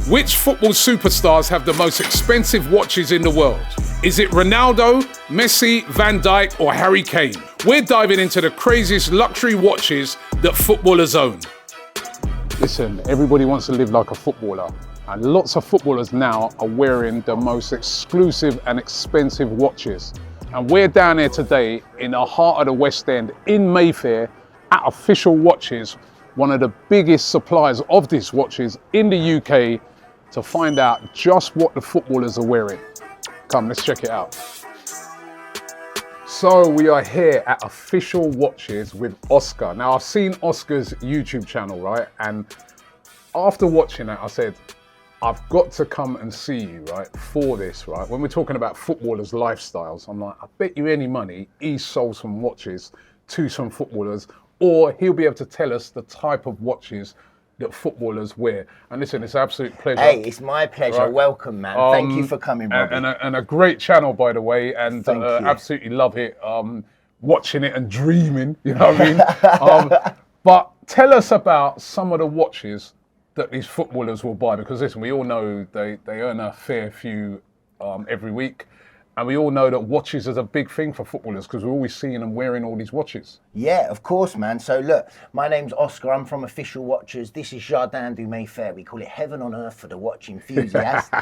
Which football superstars have the most expensive watches in the world? Is it Ronaldo, Messi, Van Dijk, or Harry Kane? We're diving into the craziest luxury watches that footballers own. Listen, everybody wants to live like a footballer, and lots of footballers now are wearing the most exclusive and expensive watches. And we're down here today in the heart of the West End in Mayfair at Official Watches, one of the biggest suppliers of these watches in the UK, to find out just what the footballers are wearing. Come, let's check it out. So we are here at Official Watches with Oscar. Now I've seen Oscar's YouTube channel, right? And after watching that, I said, I've got to come and see you, right, for this, right? When we're talking about footballers' lifestyles, I'm like, I bet you any money he sold some watches to some footballers, or he'll be able to tell us the type of watches that footballers wear. And listen, it's an absolute pleasure. Hey, it's my pleasure. Right? Welcome, man. Thank you for coming, Robbie. And a great channel, by the way, and absolutely love it. Watching it and dreaming, you know what I mean? But tell us about some of the watches that these footballers will buy, because listen, we all know they earn a fair few every week. And we all know that watches is a big thing for footballers because we're always seeing them wearing all these watches. Yeah, of course, man. So look, my name's Oscar. I'm from Official Watches. This is Jardin du Mayfair. We call it heaven on earth for the watch enthusiast.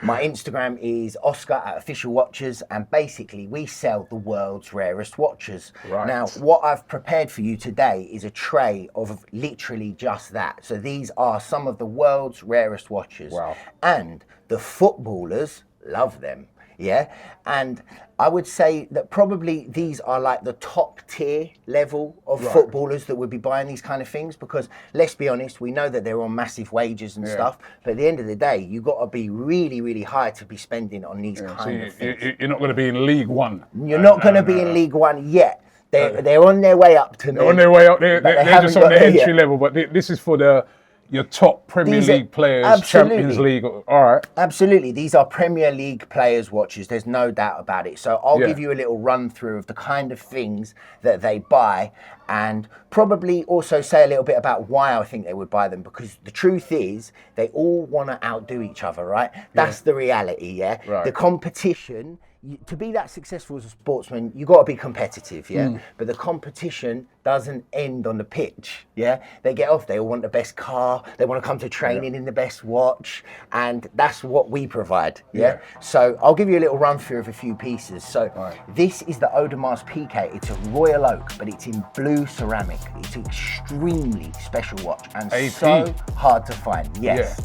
My Instagram is Oscar at Official Watches. And basically, we sell the world's rarest watches. Right. Now, what I've prepared for you today is a tray of literally just that. So these are some of the world's rarest watches. Wow. And the footballers love them. Yeah, and I would say that probably these are like the top tier level of footballers that would be buying these kind of things, because let's be honest, we know that they're on massive wages and stuff, but at the end of the day, you've got to be really, really high to be spending on these kind of things. You're not going to be in League One. You're not going to be in League One yet. They're on their way up to me. They're on their way up. They're just on the entry level, but this is for your top Premier League players, Champions League. All right. Absolutely. These are Premier League players' watches. There's no doubt about it. So I'll give you a little run through of the kind of things that they buy, and probably also say a little bit about why I think they would buy them, because the truth is they all want to outdo each other, right? That's the reality, yeah? Right. The competition, to be that successful as a sportsman, you got to be competitive, yeah? But the competition doesn't end on the pitch, yeah? They get off, they all want the best car, they want to come to training in the best watch, and that's what we provide, yeah? So I'll give you a little run through of a few pieces. So this is the Audemars Piguet. It's a royal oak, but it's in blue ceramic. It's an extremely special watch and so hard to find, yes.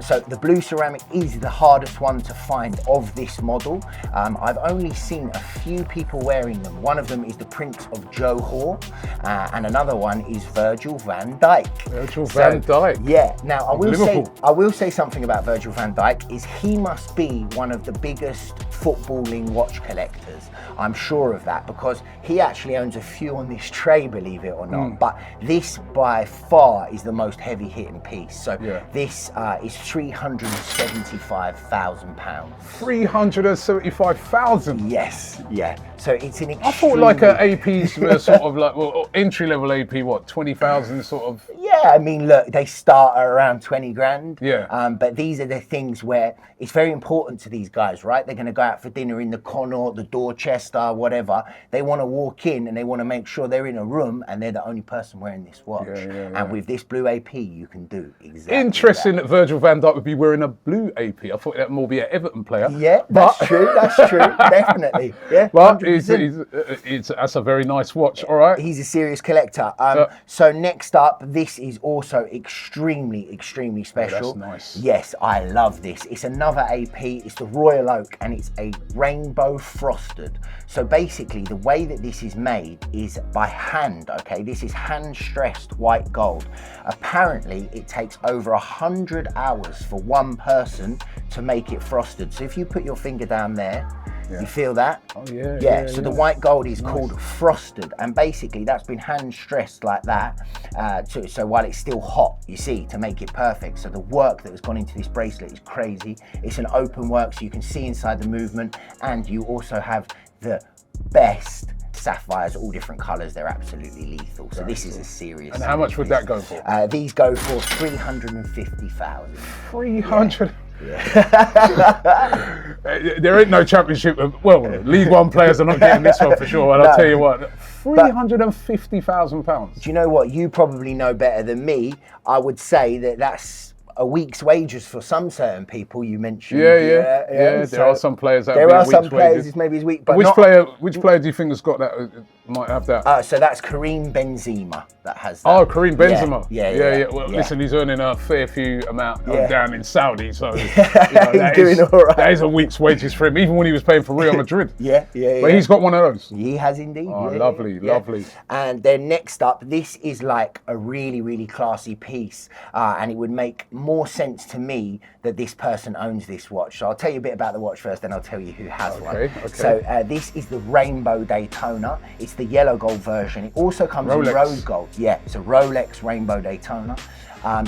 So the blue ceramic is the hardest one to find of this model. I've only seen a few people wearing them. One of them is the Prince of Johor, and another one is Virgil van Dijk. Van Dijk. Yeah. Now I will say something about Virgil van Dijk is he must be one of the biggest footballing watch collectors. I'm sure of that, because he actually owns a few on this tray, believe it or not. But this by far is the most heavy hitting piece. So this is £375,000. 375,000. Yes, yeah. So it's an. I thought like an AP's sort of like entry level AP, what 20,000 sort of. Yeah, I mean, look, they start at around 20 grand. Yeah. But these are the things where it's very important to these guys, right? They're going to go out for dinner in the Connaught, the Dorchester, whatever. They want to walk in and they want to make sure they're in a room and they're the only person wearing this watch. And with this blue AP, you can do exactly Interesting that Virgil van Dijk would be wearing a blue AP. I thought that more be an Everton player. Yeah, that's true. That's true. Definitely. Yeah. But that's a very nice watch. All right. He's a serious collector. So next up, this is also extremely, extremely special. Oh, that's nice. Yes, I love this. It's another AP. It's the Royal Oak, and it's a rainbow frosted. So basically, the way that this is made is by hand. Okay, this is hand-stressed white gold. Apparently, it takes over 100 hours for one person to make it frosted. So if you put your finger down there, you feel that? Oh yeah. Yeah. So the white gold is called frosted, and basically that's been hand stressed like that, so while it's still hot, you see, to make it perfect. So the work that has gone into this bracelet is crazy. It's an open work, so you can see inside the movement, and you also have the best sapphires, all different colours. They're absolutely lethal. So this is a serious. And how much would that go for? These go for 350,000. 300. There ain't no championship. Well, League One players are not getting this one for sure. And I'll tell you what, £350,000. Do you know what? You probably know better than me. I would say that that's a week's wages for some certain people. You mentioned. Yeah. There are some players that there are week's some players. wages. It's maybe his week. But Which player do you think has got that? Might have that. So that's Karim Benzema that has that. Oh, Karim Benzema. Yeah. Well, listen, he's earning a fair few amount down in Saudi, so he's doing all right. That is a week's wages for him, even when he was playing for Real Madrid. But he's got one of those. He has indeed. Oh, lovely. And then next up, this is like a really, really classy piece, and it would make more sense to me that this person owns this watch. So I'll tell you a bit about the watch first, then I'll tell you who has one. Okay. So this is the Rainbow Daytona. It's the yellow gold version. It also comes in rose gold. Yeah, it's a Rolex Rainbow Daytona.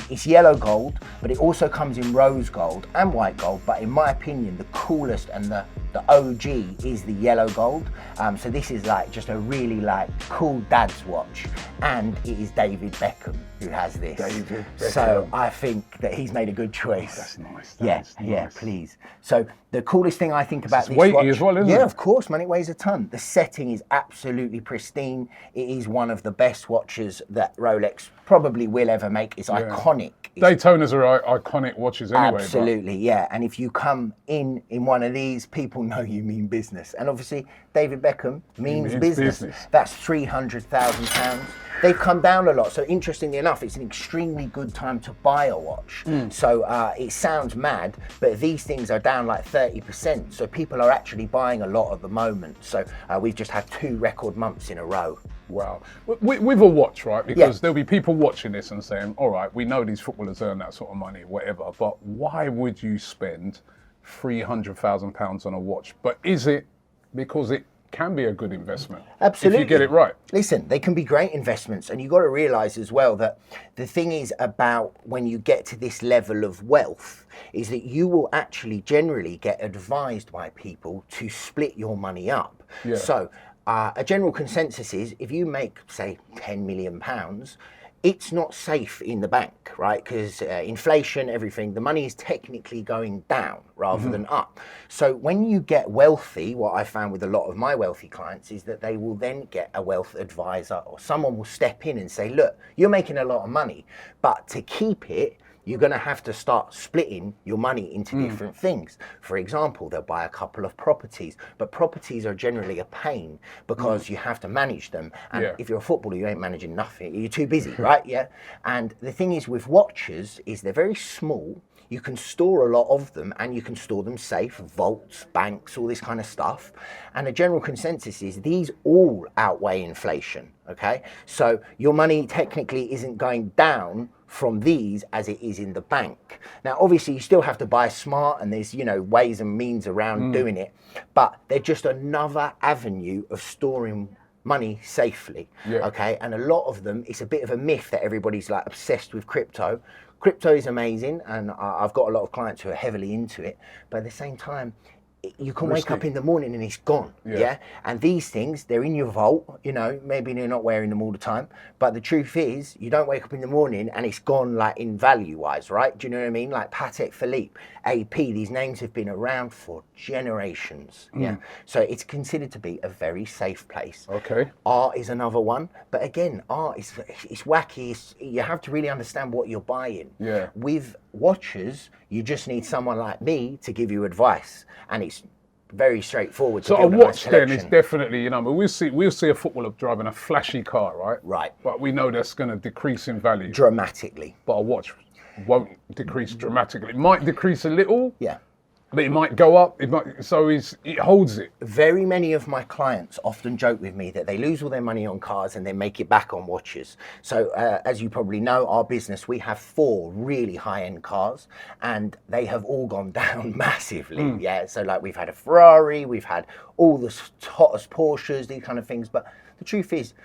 It's yellow gold, but it also comes in rose gold and white gold. But in my opinion, the coolest and the OG is the yellow gold. So this is like just a really like cool dad's watch, and it is David Beckham who has this. David Beckham. So I think that he's made a good choice. That's nice. Yeah, please. So the coolest thing I think about this weighty watch, as well, isn't it? Yeah, of course, man. It weighs a ton. The setting is absolutely pristine. It is one of the best watches that Rolex probably will ever make. It's iconic. Daytonas are iconic watches anyway. Absolutely, yeah. And if you come in one of these, people know you mean business. And obviously, David Beckham means business. That's £300,000. They've come down a lot. So interestingly enough, it's an extremely good time to buy a watch. So it sounds mad, but these things are down like 30%. So people are actually buying a lot at the moment. So we've just had 2 record months in a row. Wow. With a watch, right? Because there'll be people watching this and saying, all right, we know these footballers earn that sort of money, whatever, but why would you spend £300,000 on a watch? But is it because it can be a good investment? Absolutely. If you get it right. Listen, they can be great investments, and you've got to realise as well that the thing is about when you get to this level of wealth is that you will actually generally get advised by people to split your money up. So a general consensus is if you make, say, £10 million, it's not safe in the bank, right? Because inflation, everything, the money is technically going down rather than up. So when you get wealthy, what I found with a lot of my wealthy clients is that they will then get a wealth advisor, or someone will step in and say, look, you're making a lot of money, but to keep it, you're going to have to start splitting your money into different things. For example, they'll buy a couple of properties, but properties are generally a pain because you have to manage them. And if you're a footballer, you ain't managing nothing. You're too busy, right? And the thing is with watches is they're very small. You can store a lot of them, and you can store them safe, vaults, banks, all this kind of stuff. And the general consensus is these all outweigh inflation, okay? So your money technically isn't going down from these as it is in the bank. Now, obviously, you still have to buy smart, and there's, ways and means around doing it, but they're just another avenue of storing money safely, okay? And a lot of them, it's a bit of a myth that everybody's like obsessed with crypto. Crypto is amazing, and I've got a lot of clients who are heavily into it, but at the same time, you can wake up in the morning and it's gone, And these things, they're in your vault, maybe you're not wearing them all the time, but the truth is, you don't wake up in the morning and it's gone like in value-wise, right? Do you know what I mean? Like Patek Philippe, AP, these names have been around for generations, So it's considered to be a very safe place. Okay. Art is another one, but again, art is wacky. You have to really understand what you're buying. With watches, you just need someone like me to give you advice, and it's very straightforward. So a watch then is definitely, we'll see a footballer driving a flashy car, right? Right. But we know that's going to decrease in value dramatically. But a watch won't decrease dramatically. It might decrease a little. But it might go up. It holds it. Very many of my clients often joke with me that they lose all their money on cars and then make it back on watches. So as you probably know, our business, we have 4 really high-end cars, and they have all gone down massively. So like we've had a Ferrari, we've had all the hottest Porsches, these kind of things. But the truth is,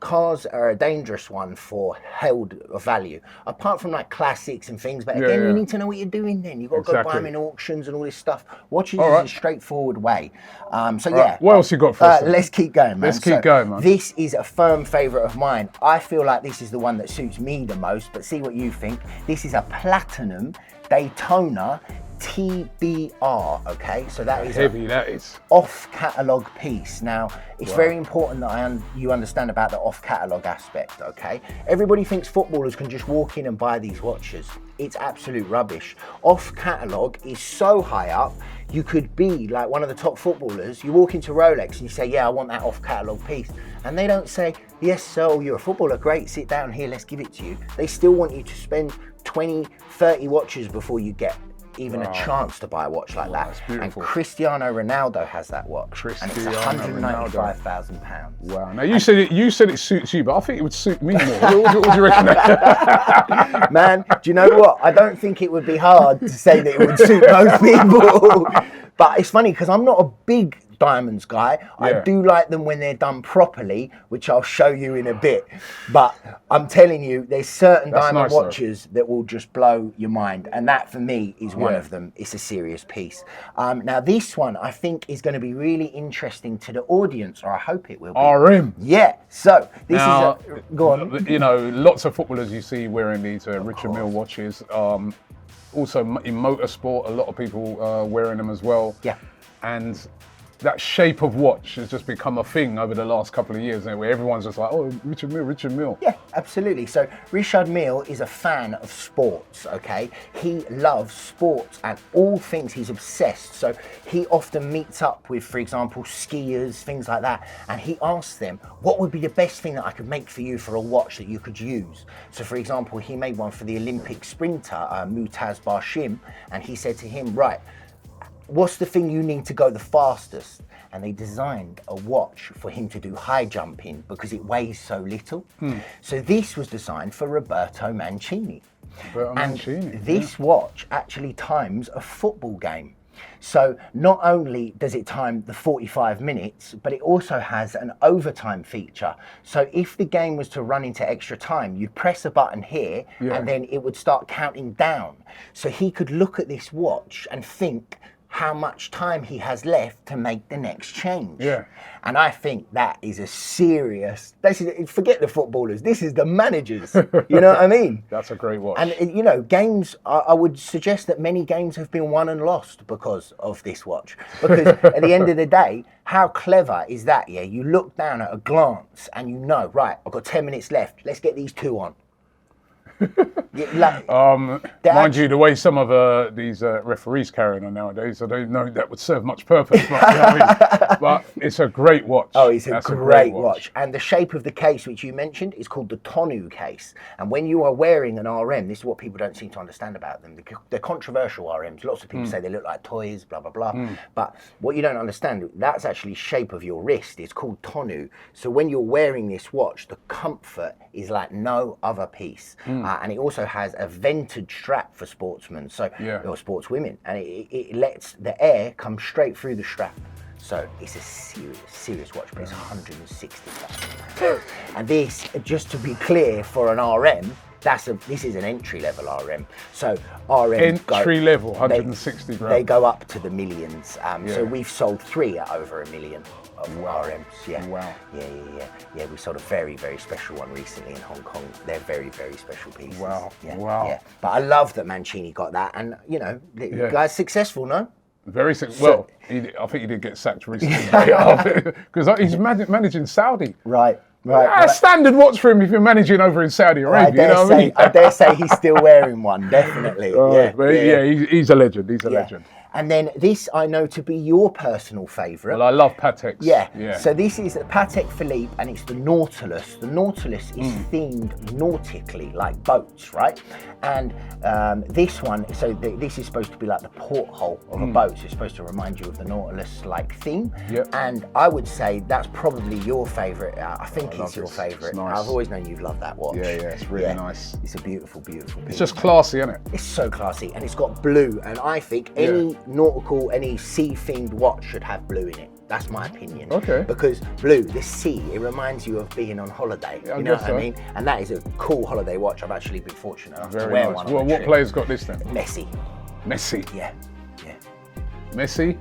cars are a dangerous one for held value. Apart from like classics and things, but again, you need to know what you're doing then. You've got to go buy them in auctions and all this stuff. Watches is a straightforward way. What else you got for us? Let's keep going, man. Let's keep going, man. This is a firm favourite of mine. I feel like this is the one that suits me the most, but see what you think. This is a Platinum Daytona TBR, okay? So that is heavy, that is. Off-catalogue piece. Now, it's very important that you understand about the off-catalogue aspect, okay? Everybody thinks footballers can just walk in and buy these watches. It's absolute rubbish. Off-catalogue is so high up, you could be like one of the top footballers. You walk into Rolex and you say, yeah, I want that off-catalogue piece. And they don't say, yes, sir, you're a footballer, great, sit down here, let's give it to you. They still want you to spend 20, 30 watches before you get even a chance to buy a watch like that. And Cristiano Ronaldo has that watch, and it's £195,000. Wow! Now you said it suits you, but I think it would suit me more. What do you reckon? Man, do you know what? I don't think it would be hard to say that it would suit most people. But it's funny because I'm not a big diamonds guy. I do like them when they're done properly, which I'll show you in a bit. But I'm telling you, there's certain diamond watches that will just blow your mind, and that for me is one of them. It's a serious piece. Now this one I think is going to be really interesting to the audience, or I hope it will be. RM. Yeah. So this is go on. You know, lots of footballers you see wearing these Richard Mille watches. Also in motorsport, a lot of people wearing them as well. Yeah. And that shape of watch has just become a thing over the last couple of years, where everyone's just like, oh, Richard Mille. Yeah, absolutely. So Richard Mille is a fan of sports, okay? He loves sports and all things. He's obsessed. So he often meets up with, for example, skiers, things like that, and he asks them, what would be the best thing that I could make for you for a watch that you could use? So for example, he made one for the Olympic sprinter, Mutaz Barshim, and he said to him, right, what's the thing you need to go the fastest? And they designed a watch for him to do high jumping because it weighs so little. So this was designed for Roberto Mancini. This watch actually times a football game. So not only does it time the 45 minutes, but it also has an overtime feature. So if the game was to run into extra time, you'd press a button here and then it would start counting down. So he could look at this watch and think how much time he has left to make the next change. Yeah. And I think that is a serious, forget the footballers, this is the managers. You know what I mean? That's a great watch. And you know, games, I would suggest that many games have been won and lost because of this watch. Because at the end of the day, how clever is that? Yeah, you look down at a glance and you know, right, I've got 10 minutes left, let's get these two on. Mind you, the way some of these referees carrying on nowadays, I don't know that would serve much purpose. But, you know what I mean? But it's a great watch. Oh, it's a great watch. And the shape of the case, which you mentioned, is called the Tonu case. And when you are wearing an RM, this is what people don't seem to understand about them. They're controversial RMs. Lots of people say they look like toys, blah, blah, blah. But what you don't understand, that's actually shape of your wrist. It's called Tonu. So when you're wearing this watch, the comfort is like no other piece. And it also has a vented strap for sportsmen, or sportswomen, and it lets the air come straight through the strap. So it's a serious watch, but it's 160,000. And this, just to be clear, for an RM, this is an entry-level RM. So RM entry-level, 160 grand. They go up to the millions. So we've sold 3 at over $1 million. RMs, yeah. Wow. Yeah, we sold a very, very special one recently in Hong Kong. They're very, very special pieces. Wow. Yeah. But I love that Mancini got that, and you know, the guy's successful, no? Very successful. Well, I think he did get sacked recently because he's managing Saudi. Right. A standard watch for him if you're managing over in Saudi Arabia. I dare say he's still wearing one, definitely. He's a legend. He's a legend. And then this I know to be your personal favourite. Well, I love Pateks. Yeah. So this is a Patek Philippe, and it's the Nautilus. The Nautilus is themed nautically, like boats, right? And this one, this is supposed to be like the porthole of a boat. So it's supposed to remind you of the Nautilus-like theme. Yep. And I would say that's probably your favourite. I think it's your favourite. Nice. I've always known you've loved that watch. Yeah, it's really nice. It's a beautiful, beautiful piece. It's just classy, isn't it? It's so classy, and it's got blue, and I think any nautical, any sea-themed watch should have blue in it. That's my opinion. Okay. Because blue, the sea, it reminds you of being on holiday. Yeah, you know what so. I mean? And that is a cool holiday watch. I've actually been fortunate enough to Very wear nice. one. Well, on a what trip. player's got this then? Messi. Messi. Yeah. Messi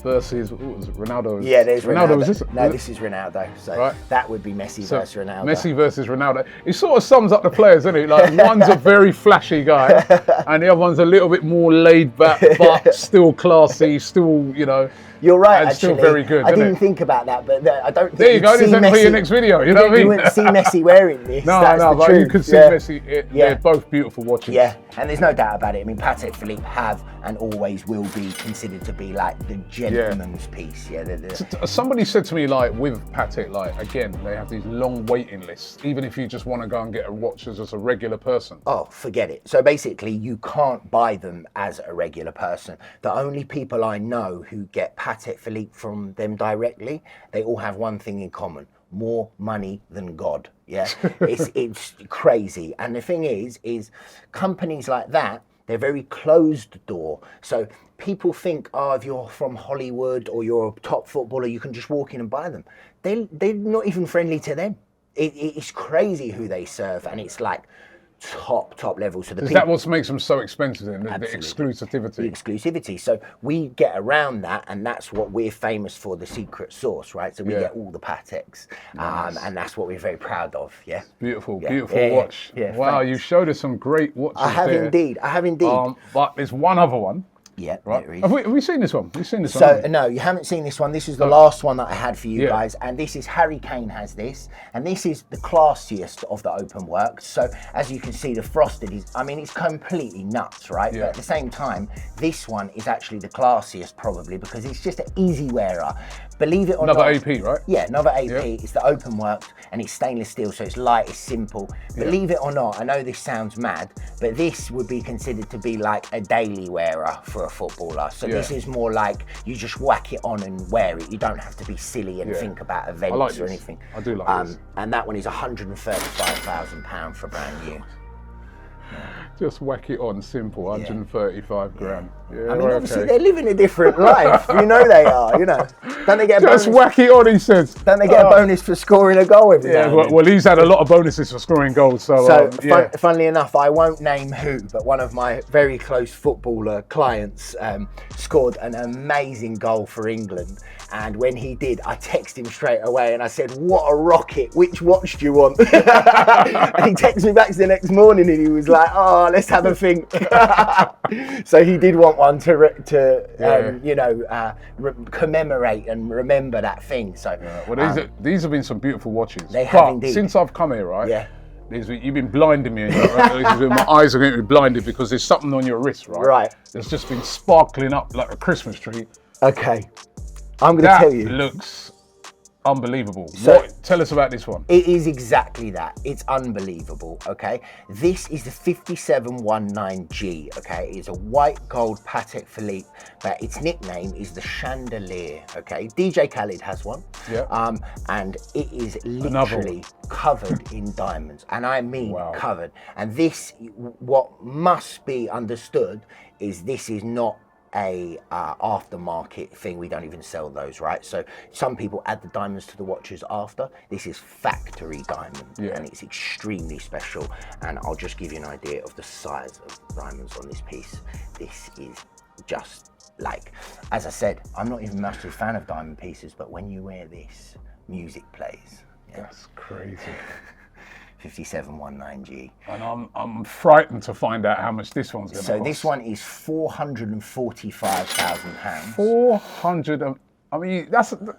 versus what was it? Ronaldo. Yeah, there's Ronaldo. Was this? No, this is Ronaldo. So that would be Messi versus Ronaldo. Messi versus Ronaldo. It sort of sums up the players, doesn't it? Like one's a very flashy guy, and the other one's a little bit more laid back, but still classy, still, you know. You're right, and actually. Still very good. I didn't think about that, but I don't think there you go. This is for your next video. You know what I mean? You wouldn't see Messi wearing this. No, That's the but truth. you could see Messi. They're both beautiful watches. Yeah, and there's no doubt about it. I mean, Patek Philippe have and always will be considered to be like the gentleman's piece. Yeah. Somebody said to me, like, with Patek, like, again, they have these long waiting lists, even if you just want to go and get a watch as a regular person. Oh, forget it. So basically, you can't buy them as a regular person. The only people I know who get Patek Philippe from them directly, they all have one thing in common: more money than God. Yeah, it's crazy. And the thing is companies like that, they're very closed door. So people think, oh, if you're from Hollywood or you're a top footballer, you can just walk in and buy them. They're not even friendly to them. It's crazy who they serve, and it's like top level. So Is that what makes them so expensive then? The exclusivity? The exclusivity. So we get around that, and that's what we're famous for, the secret sauce, right? So we get all the Pateks, and that's what we're very proud of, yeah? Beautiful watch. Yeah, wow, thanks. you showed us some great watches I have indeed. But there's one other one. Yeah, right. there is. Have we seen this one? We've seen this one. So no, you haven't seen this one. This is the last one that I had for you guys, and this is Harry Kane has this, and this is the classiest of the open work. So as you can see, the frosted is, I mean, it's completely nuts, right? Yeah. But at the same time, this one is actually the classiest probably because it's just an easy wearer. Believe it or not. Another AP, right? Yeah, another AP. Yeah. It's the open worked and it's stainless steel, so it's light, it's simple. Believe it or not, I know this sounds mad, but this would be considered to be like a daily wearer for a footballer. So this is more like you just whack it on and wear it. You don't have to be silly and think about events or anything. I do like this. And that one is £135,000 for brand new. Just whack it on, simple, 135 grand. Yeah, I mean, obviously they're living a different life. You know they are, you know. Don't they get a bonus? Just whack it on, he says. Don't they get a bonus for scoring a goal every now and then? Well, he's had a lot of bonuses for scoring goals. So funnily enough, I won't name who, but one of my very close footballer clients scored an amazing goal for England. And when he did, I texted him straight away and I said, "What a rocket, which watch do you want?" And he texted me back the next morning and he was like, "Oh, let's have a think." So he did want one to commemorate and remember that thing. So these have been some beautiful watches. They have indeed. Since I've come here, right? Yeah. You've been blinding me. My eyes are going to be blinded because there's something on your wrist, right? Right. It's just been sparkling up like a Christmas tree. Okay. I'm going to tell you. That looks unbelievable. So, tell us about this one. It is exactly that. It's unbelievable, okay? This is the 5719G, okay? It's a white gold Patek Philippe, but its nickname is the Chandelier, okay? DJ Khaled has one. Yeah. And it is literally covered in diamonds. And I mean covered. And this, what must be understood is this is not a aftermarket thing. We don't even sell those, right? So some people add the diamonds to the watches after. This is factory diamond, and it's extremely special. And I'll just give you an idea of the size of diamonds on this piece. This is just like, as I said, I'm not even much of a fan of diamond pieces, but when you wear this, music plays. That's crazy. 5719G. And I'm frightened to find out how much this one's going to cost. So this one is £445,000. 400. I mean, that's a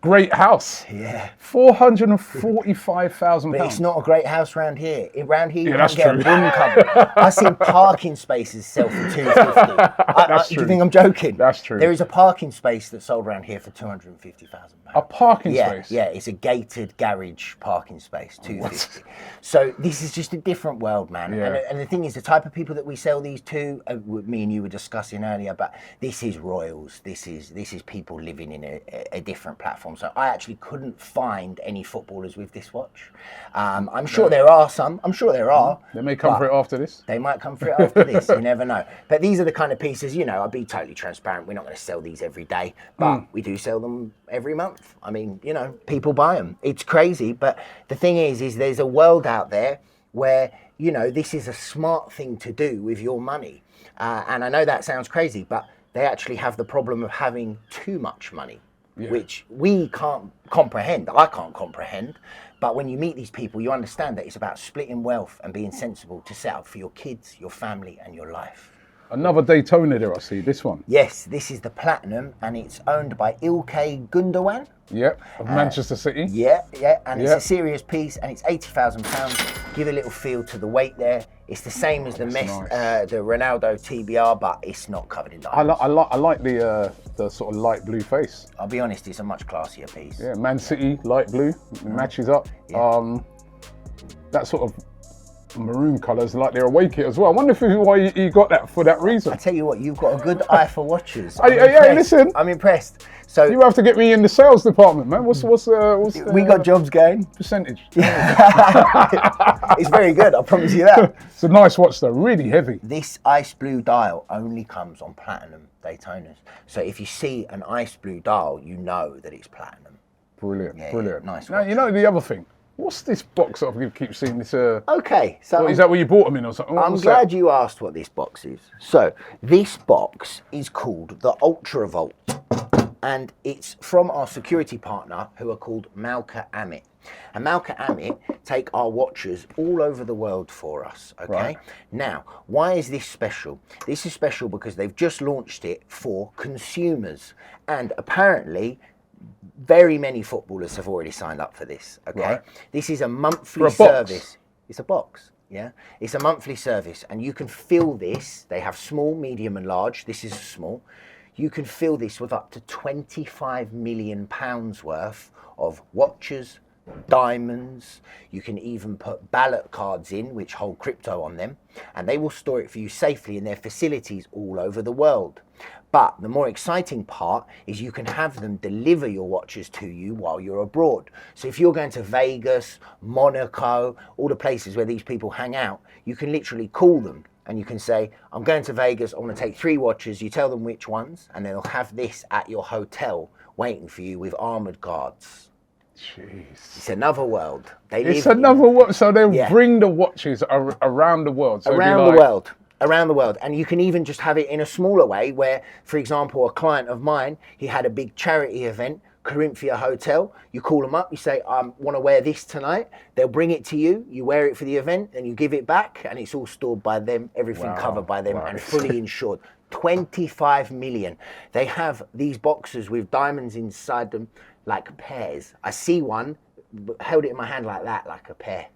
great house. Yeah. £445,000. But it's not a great house around here. Around here, you that's can't get a room covered. I've seen parking spaces sell for $250. Do you think I'm joking? That's true. There is a parking space that sold around here for £250,000. A parking space? Yeah, it's a gated garage parking space, $250. So this is just a different world, man. Yeah. And the thing is, the type of people that we sell these to, me and you were discussing earlier, but this is royals. This is people living in a different platform. So I actually couldn't find any footballers with this watch. I'm sure there are some. I'm sure there are. They may come for it after this. They might come for it after this. You never know. But these are the kind of pieces, you know, I'll be totally transparent. We're not going to sell these every day, but we do sell them every month. I mean, you know, people buy them. It's crazy. But the thing is there's a world out there where, you know, this is a smart thing to do with your money. And I know that sounds crazy, but they actually have the problem of having too much money, which we can't comprehend. I can't comprehend. But when you meet these people, you understand that it's about splitting wealth and being sensible to set up for your kids, your family, and your life. Another Daytona there, I see. This one. Yes, this is the Platinum, and it's owned by Ilkay Gundogan. Yep, of Manchester City. Yeah, and it's a serious piece, and it's £80,000. Give a little feel to the weight there. It's the same as the Ronaldo TBR, but it's not covered in diamonds. I like the sort of light blue face. I'll be honest, it's a much classier piece. Yeah, Man City, light blue, matches up. Yeah. That sort of maroon colours, like they're awake as well. I wonder why you got that for that reason. I tell you what, you've got a good eye for watches. Hey, listen. I'm impressed. So you have to get me in the sales department, man. What's we got jobs going. Percentage? It's very good, I promise you that. It's a nice watch though, really heavy. This ice blue dial only comes on platinum Daytonas. So if you see an ice blue dial, you know that it's platinum. Brilliant. Nice Now, watch. you know the other thing. What's this box that I keep seeing? This. Okay, so is that where you bought them in or something? I'm glad you asked what this box is. So this box is called the Ultra Vault, and it's from our security partner who are called Malka Amit. And Malka Amit take our watches all over the world for us, okay? Right. Now, why is this special? This is special because they've just launched it for consumers, and apparently very many footballers have already signed up for this, okay? Right. This is a monthly service. It's a box, yeah? It's a monthly service, and you can fill this. They have small, medium, and large. This is small. You can fill this with up to £25 million worth of watches, diamonds. You can even put ballot cards in which hold crypto on them, and they will store it for you safely in their facilities all over the world. But the more exciting part is you can have them deliver your watches to you while you're abroad. So if you're going to Vegas, Monaco, all the places where these people hang out, you can literally call them and you can say, I'm going to Vegas, I want to take 3 watches. You tell them which ones, and they'll have this at your hotel waiting for you with armoured guards. Jeez. It's another world. It's another world. So they'll bring the watches around the world. So around the world. And you can even just have it in a smaller way where, for example, a client of mine, he had a big charity event, Corinthia Hotel. You call them up, you say, I want to wear this tonight. They'll bring it to you. You wear it for the event and you give it back, and it's all stored by them, everything covered by them and fully insured. 25 million. They have these boxes with diamonds inside them like pears. I see one, held it in my hand like that, like a pear.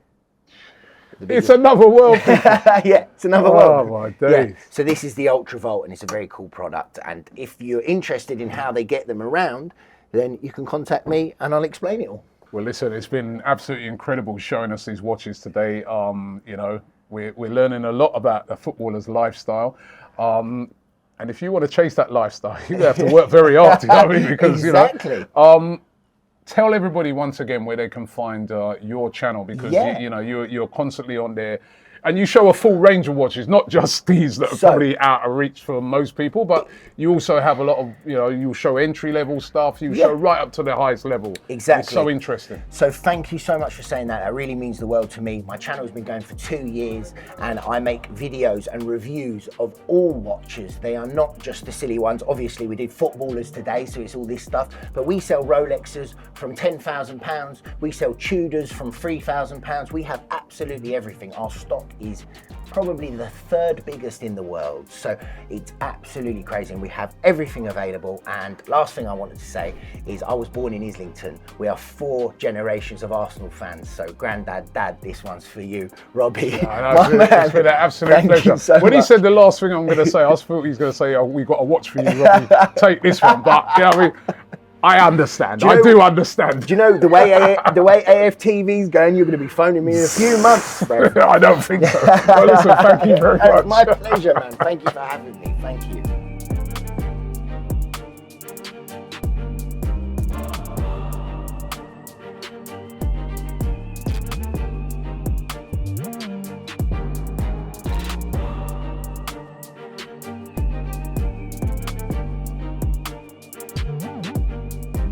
It's another world. Yeah, it's another world. Oh my days. Yeah. So this is the Ultra Vault, and it's a very cool product. And if you're interested in how they get them around, then you can contact me and I'll explain it all. Well, listen, it's been absolutely incredible showing us these watches today. You know, we're learning a lot about the footballer's lifestyle. And if you want to chase that lifestyle, you have to work very hard. You know what I mean? Because exactly. You know. Tell everybody once again where they can find your channel, because you know you're constantly on there, and you show a full range of watches, not just these that are probably out of reach for most people, but you also have a lot of, you know, you show entry level stuff, you show right up to the highest level. Exactly. It's so interesting. So thank you so much for saying that. That really means the world to me. My channel has been going for 2 years, and I make videos and reviews of all watches. They are not just the silly ones. Obviously, we did footballers today, so it's all this stuff, but we sell Rolexes from £10,000. We sell Tudors from £3,000. We have absolutely everything. Our stock is probably the 3rd biggest in the world, so it's absolutely crazy, and we have everything available. And last thing I wanted to say is I was born in Islington. We are 4 generations of Arsenal fans, so granddad, dad, this one's for you, Robbie. It's been an absolute pleasure. So when he said the last thing I'm going to say, I thought he was going to say, oh, we got a watch for you, Robbie. Take this one. But you know what I mean? I understand. I do understand. Do you know the way AFTV's going? You're going to be phoning me in a few months, bro. I don't think so. Well, listen, thank you very much. My pleasure, man. Thank you for having me. Thank you.